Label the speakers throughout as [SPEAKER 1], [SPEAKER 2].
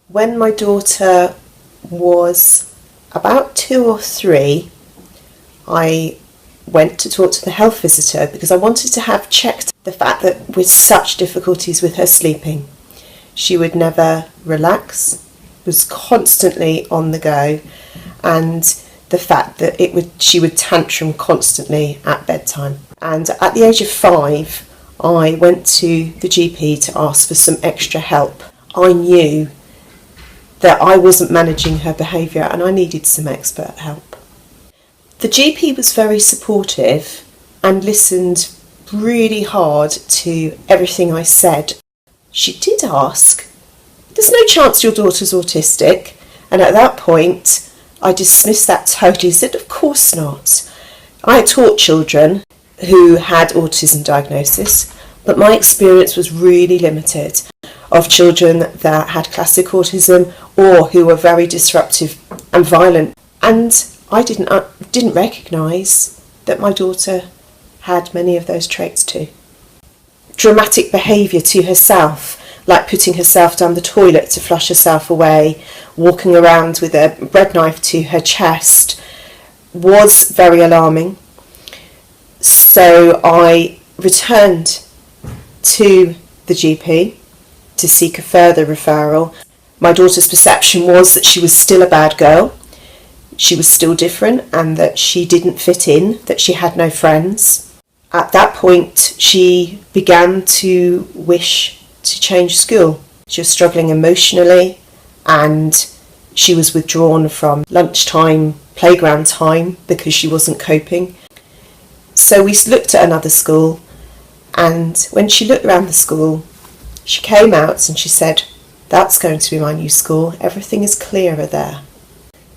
[SPEAKER 1] When my daughter was about 2 or 3, I went to talk to the health visitor because I wanted to have checked the fact that with such difficulties with her sleeping, she would never relax, was constantly on the go, and the fact that she would tantrum constantly at bedtime. And at the age of 5, I went to the GP to ask for some extra help. I knew that I wasn't managing her behaviour and I needed some expert help. The GP was very supportive and listened really hard to everything I said. She did ask, "There's no chance your daughter's autistic?" And at that point, I dismissed that totally, said, "Of course not." I taught children who had autism diagnosis, but my experience was really limited of children that had classic autism or who were very disruptive and violent. And I didn't recognise that my daughter had many of those traits too. Dramatic behaviour to herself, like putting herself down the toilet to flush herself away, walking around with a bread knife to her chest, was very alarming. So I returned to the GP to seek a further referral. My daughter's perception was that she was still a bad girl, she was still different, and that she didn't fit in, that she had no friends. At that point, she began to wish to change school. She was struggling emotionally and she was withdrawn from lunchtime, playground time because she wasn't coping. So we looked at another school, and when she looked around the school, she came out and she said, "That's going to be my new school. Everything is clearer there."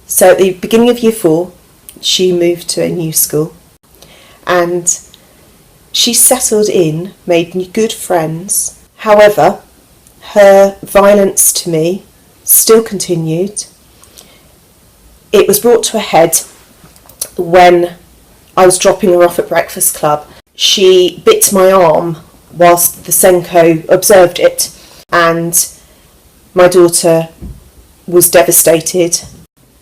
[SPEAKER 1] So at the beginning of year 4, she moved to a new school and she settled in, made good friends. However, her violence to me still continued. It was brought to a head when I was dropping her off at Breakfast Club. She bit my arm whilst the Senko observed it, and my daughter was devastated.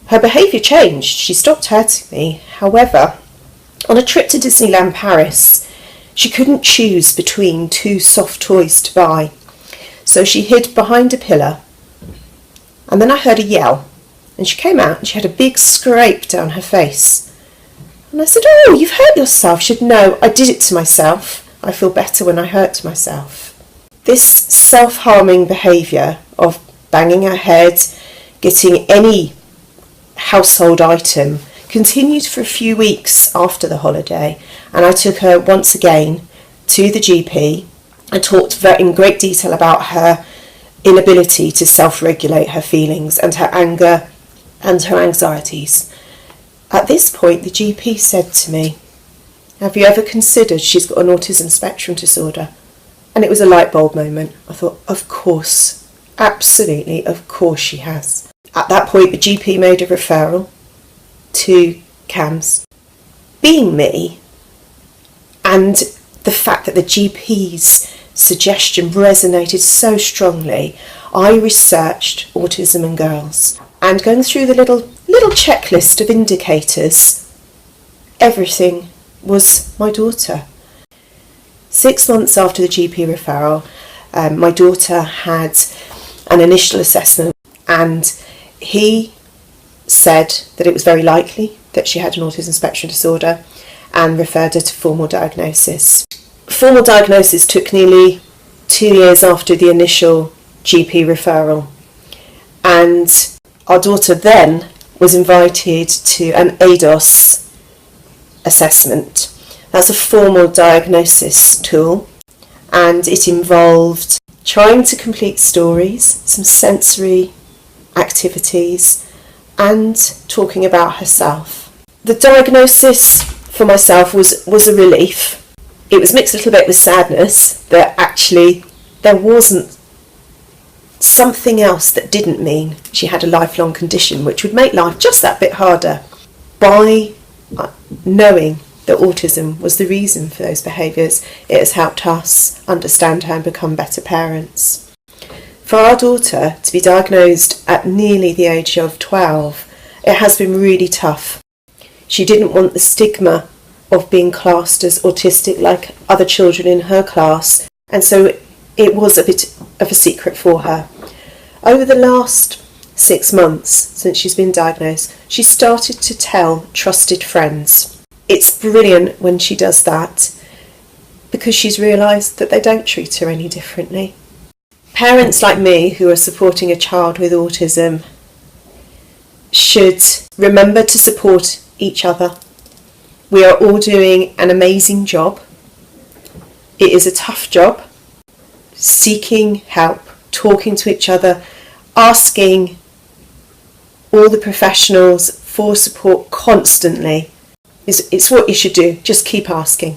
[SPEAKER 1] Her behaviour changed. She stopped hurting me. However, on a trip to Disneyland Paris, she couldn't choose between 2 soft toys to buy. So she hid behind a pillar, and then I heard a yell, and she came out and she had a big scrape down her face. And I said, "Oh, you've hurt yourself." She said, "No, I did it to myself. I feel better when I hurt myself." This self-harming behaviour of banging her head, getting any household item, continued for a few weeks after the holiday, and I took her once again to the GP. I talked in great detail about her inability to self-regulate her feelings and her anger and her anxieties. At this point, the GP said to me, "Have you ever considered she's got an autism spectrum disorder?" And it was a light bulb moment. I thought, of course, absolutely, of course she has. At that point, the GP made a referral to CAMHS. Being me, and the fact that the GP's suggestion resonated so strongly, I researched autism in girls, and going through the little checklist of indicators, everything was my daughter. 6 months after the GP referral, my daughter had an initial assessment, and he said that it was very likely that she had an autism spectrum disorder and referred her to formal diagnosis. Formal diagnosis took nearly 2 years after the initial GP referral, and our daughter then was invited to an ADOS assessment. That's a formal diagnosis tool, and it involved trying to complete stories, some sensory activities, and talking about herself. The diagnosis for myself was a relief. It was mixed a little bit with sadness that actually there wasn't something else that didn't mean she had a lifelong condition, which would make life just that bit harder. By knowing that autism was the reason for those behaviours, it has helped us understand her and become better parents. For our daughter to be diagnosed at nearly the age of 12, it has been really tough. She didn't want the stigma of being classed as autistic like other children in her class, and so it was a bit of a secret for her. Over the last 6 months since she's been diagnosed, she started to tell trusted friends. It's brilliant when she does that because she's realised that they don't treat her any differently. Parents like me who are supporting a child with autism should remember to support each other. We are all doing an amazing job. It is a tough job, seeking help, talking to each other, asking all the professionals for support constantly. It's what you should do. Just keep asking,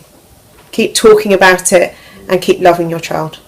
[SPEAKER 1] keep talking about it, and keep loving your child.